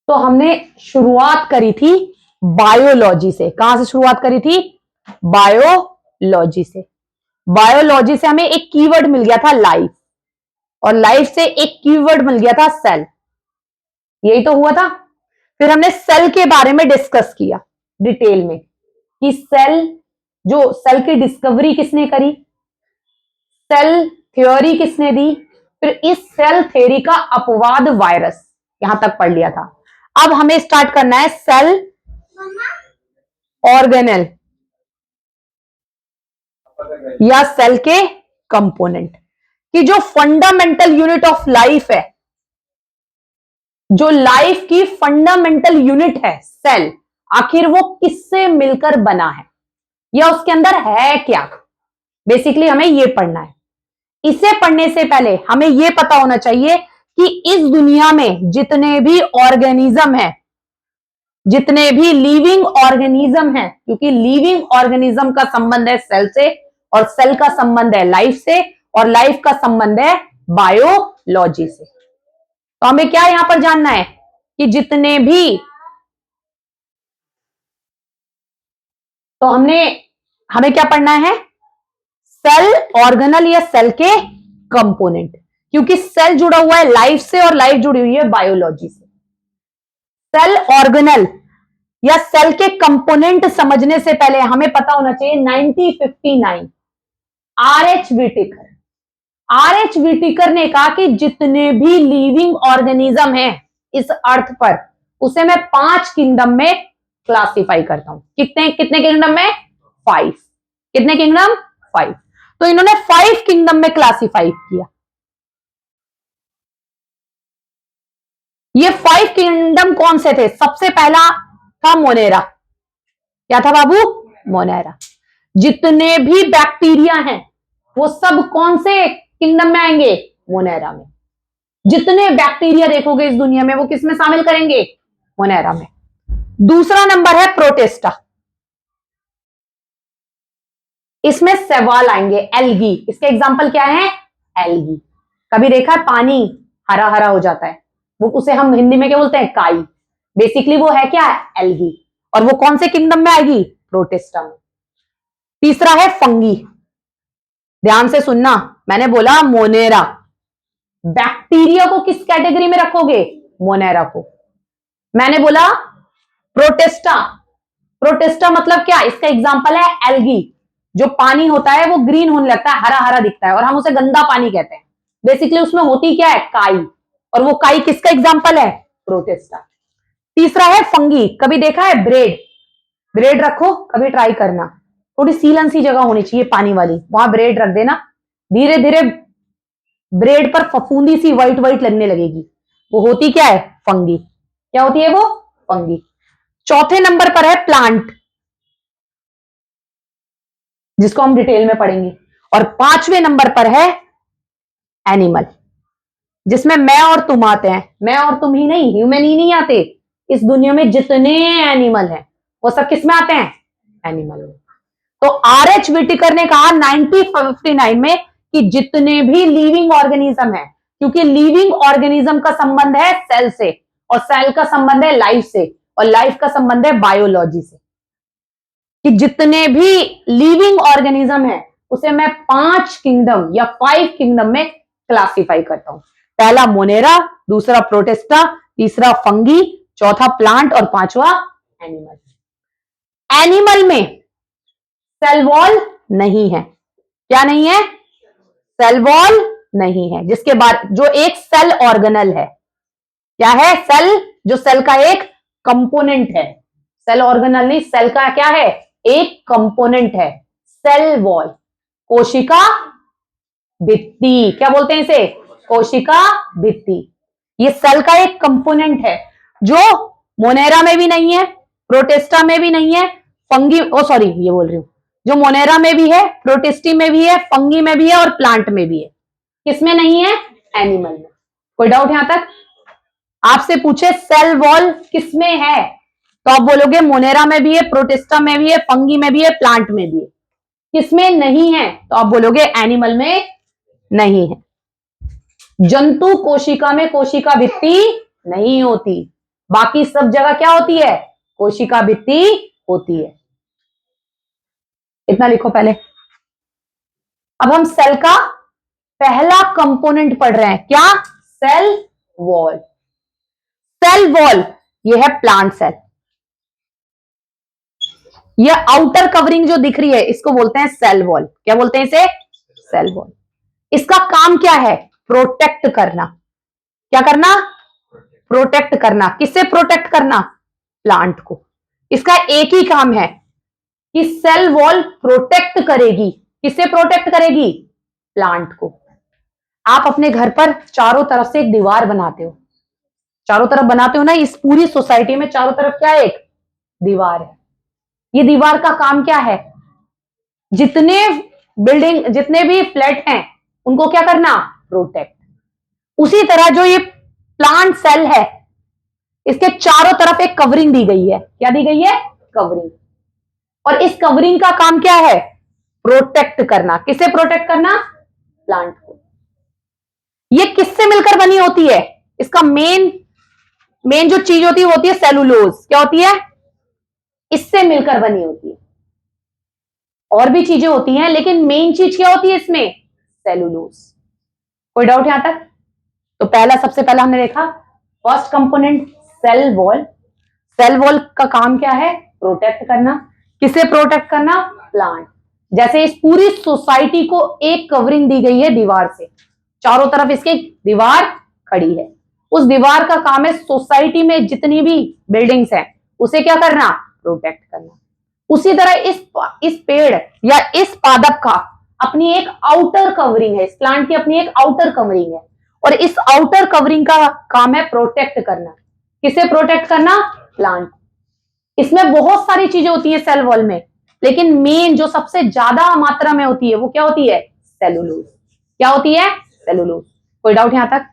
तो हमने शुरुआत करी थी बायोलॉजी से। कहां से शुरुआत करी थी? बायोलॉजी से। बायोलॉजी से हमें एक कीवर्ड मिल गया था लाइफ, और लाइफ से एक कीवर्ड मिल गया था सेल। यही तो हुआ था। फिर हमने सेल के बारे में डिस्कस किया डिटेल में कि सेल की डिस्कवरी किसने करी, सेल थ्योरी किसने दी, फिर इस सेल थ्योरी का अपवाद वायरस, यहां तक पढ़ लिया था। अब हमें स्टार्ट करना है सेल ऑर्गेनेल या सेल के कंपोनेंट, कि जो फंडामेंटल यूनिट ऑफ लाइफ है, जो लाइफ की फंडामेंटल यूनिट है सेल, आखिर वो किससे मिलकर बना है या उसके अंदर है क्या। बेसिकली हमें ये पढ़ना है। इसे पढ़ने से पहले हमें यह पता होना चाहिए कि इस दुनिया में जितने भी ऑर्गेनिज्म हैं, जितने भी लिविंग ऑर्गेनिज्म हैं, क्योंकि लिविंग ऑर्गेनिज्म का संबंध है सेल से, और सेल का संबंध है लाइफ से, और लाइफ का संबंध है बायोलॉजी से। तो हमें क्या यहां पर जानना है कि जितने भी, तो हमें क्या पढ़ना है? सेल ऑर्गेनल या सेल के कंपोनेंट, क्योंकि सेल जुड़ा हुआ है लाइफ से और लाइफ जुड़ी हुई है बायोलॉजी से। सेल ऑर्गेनल या सेल के कंपोनेंट समझने से पहले हमें पता होना चाहिए 1959 आर एच विटिकर ने कहा कि जितने भी लिविंग ऑर्गेनिज्म हैं इस अर्थ पर, उसे मैं 5 किंगडम में क्लासिफाई करता हूं। कितने कितने किंगडम में? 5। कितने किंगडम? 5। तो इन्होंने 5 किंगडम में क्लासिफाई किया। ये 5 किंगडम कौन से थे? सबसे पहला था मोनेरा। क्या था बाबू? मोनेरा। जितने भी बैक्टीरिया हैं वो सब कौन से किंगडम में आएंगे? मोनेरा में। जितने बैक्टीरिया देखोगे इस दुनिया में वो किस में शामिल करेंगे? मोनेरा में। दूसरा नंबर है प्रोटेस्टा। इसमें सवाल आएंगे एल्गी। इसके एग्जाम्पल क्या है? एल्गी। कभी देखा है पानी हरा हरा हो जाता है, वो उसे हम हिंदी में क्या बोलते हैं? काई। बेसिकली वो है क्या? एल्गी। और वो कौन से किंगडम में आएगी? प्रोटेस्टा में। तीसरा है फंगी। ध्यान से सुनना, मैंने बोला मोनेरा। बैक्टीरिया को किस कैटेगरी में रखोगे? मोनेरा को। मैंने बोला प्रोटेस्टा। प्रोटेस्टा मतलब क्या? इसका एग्जांपल है एल्गी। जो पानी होता है वो ग्रीन होने लगता है, हरा हरा दिखता है, और हम उसे गंदा पानी कहते हैं। बेसिकली उसमें होती क्या है? काई। और वो काई किसका एग्जांपल है? प्रोटेस्टा। तीसरा है फंगी। कभी देखा है ब्रेड? ब्रेड रखो, कभी ट्राई करना, थोड़ी सीलन सी जगह होनी चाहिए पानी वाली, वहां ब्रेड रख देना, धीरे धीरे ब्रेड पर फफूंदी सी व्हाइट व्हाइट लगने लगेगी। वो होती क्या है? फंगी। क्या होती है वो? फंगी। चौथे नंबर पर है प्लांट, जिसको हम डिटेल में पढ़ेंगे। और 5वें नंबर पर है एनिमल, जिसमें मैं और तुम आते हैं। मैं और तुम ही नहीं, ह्यूमन ही नहीं आते। इस दुनिया में जितने एनिमल हैं वो सब किस में आते हैं? एनिमल में। तो आर एच विटिकर ने कहा 1959 में कि जितने भी लिविंग ऑर्गेनिज्म है, क्योंकि लिविंग ऑर्गेनिज्म का संबंध है सेल से, और सेल का संबंध है लाइफ से, और लाइफ का संबंध है बायोलॉजी से, कि जितने भी लिविंग ऑर्गेनिज्म है उसे मैं 5 किंगडम या 5 किंगडम में क्लासिफाई करता हूं। पहला मोनेरा, दूसरा प्रोटेस्टा, तीसरा फंगी, चौथा प्लांट, और 5वां एनिमल। एनिमल में सेल वॉल नहीं है। क्या नहीं है? सेल वॉल नहीं है। जिसके बाद जो एक सेल ऑर्गेनल है, क्या है? सेल, जो सेल का एक कंपोनेंट है। सेल ऑर्गेनल नहीं, सेल का क्या है? एक कंपोनेंट है। सेल वॉल, कोशिका भित्ति। क्या बोलते हैं इसे? कोशिका भित्ति। ये सेल का एक कंपोनेंट है जो मोनेरा में भी नहीं है, प्रोटेस्टा में भी नहीं है, फंगी, सॉरी ये बोल रही हूं, जो मोनेरा में भी है, प्रोटिस्टी में भी है, फंगी में भी है, और प्लांट में भी है। किसमें नहीं है? एनिमल में। कोई डाउट यहां तक? आपसे पूछे सेल वॉल किसमें है, तो आप बोलोगे मोनेरा में भी है, प्रोटिस्टा में भी है, फंगी में भी है, प्लांट में भी है। किसमें नहीं है? तो आप बोलोगे एनिमल में नहीं है। जंतु कोशिका में कोशिका भित्ति नहीं होती। बाकी सब जगह क्या होती है, कोशिका भित्ति होती है। इतना लिखो पहले। अब हम सेल का पहला कंपोनेंट पढ़ रहे हैं, क्या, सेल वॉल। सेल वॉल ये है प्लांट सेल। ये आउटर कवरिंग जो दिख रही है इसको बोलते हैं सेल वॉल। क्या बोलते हैं इसे, सेल वॉल। इसका काम क्या है, प्रोटेक्ट करना। क्या करना, प्रोटेक्ट करना। किससे प्रोटेक्ट करना, प्लांट को। इसका एक ही काम है कि सेल वॉल प्रोटेक्ट करेगी। किससे प्रोटेक्ट करेगी, प्लांट को। आप अपने घर पर चारों तरफ से एक दीवार बनाते हो, चारों तरफ बनाते हो ना, इस पूरी सोसाइटी में चारों तरफ क्या है, एक दीवार है। ये दीवार का काम क्या है, जितने बिल्डिंग, जितने भी फ्लैट हैं उनको क्या करना, प्रोटेक्ट। उसी तरह जो ये प्लांट सेल है इसके चारों तरफ एक कवरिंग दी गई है। क्या दी गई है, कवरिंग। और इस कवरिंग का काम क्या है, प्रोटेक्ट करना। किससे प्रोटेक्ट करना, प्लांट को। ये किससे मिलकर बनी होती है, इसका मेन जो चीज होती है वो होती है सेलुलोज। क्या होती है, इससे मिलकर बनी होती है। और भी चीजें होती हैं लेकिन मेन चीज क्या होती है इसमें, सेलुलोज। कोई डाउट यहां तक। तो पहला, सबसे पहला हमने देखा first component cell wall. Cell wall का काम क्या है, प्रोटेक्ट करना। किसे प्रोटेक्ट करना, प्लांट। जैसे इस पूरी सोसाइटी को एक कवरिंग दी गई है दीवार से, चारों तरफ इसके दीवार खड़ी है। उस दीवार का काम है सोसाइटी में जितनी भी बिल्डिंग्स हैं उसे क्या करना, प्रोटेक्ट करना। उसी तरह इस पेड़ या इस पादप का अपनी एक आउटर कवरिंग है, इस प्लांट की अपनी एक आउटर कवरिंग है। और इस आउटर कवरिंग का काम है प्रोटेक्ट करना। किसे प्रोटेक्ट करना, प्लांट। इसमें बहुत सारी चीजें होती है सेल वॉल में, लेकिन मेन जो सबसे ज्यादा मात्रा में होती है वो क्या होती है, सेलुलोज। क्या होती है, सेलुलोज। कोई डाउट यहां तक।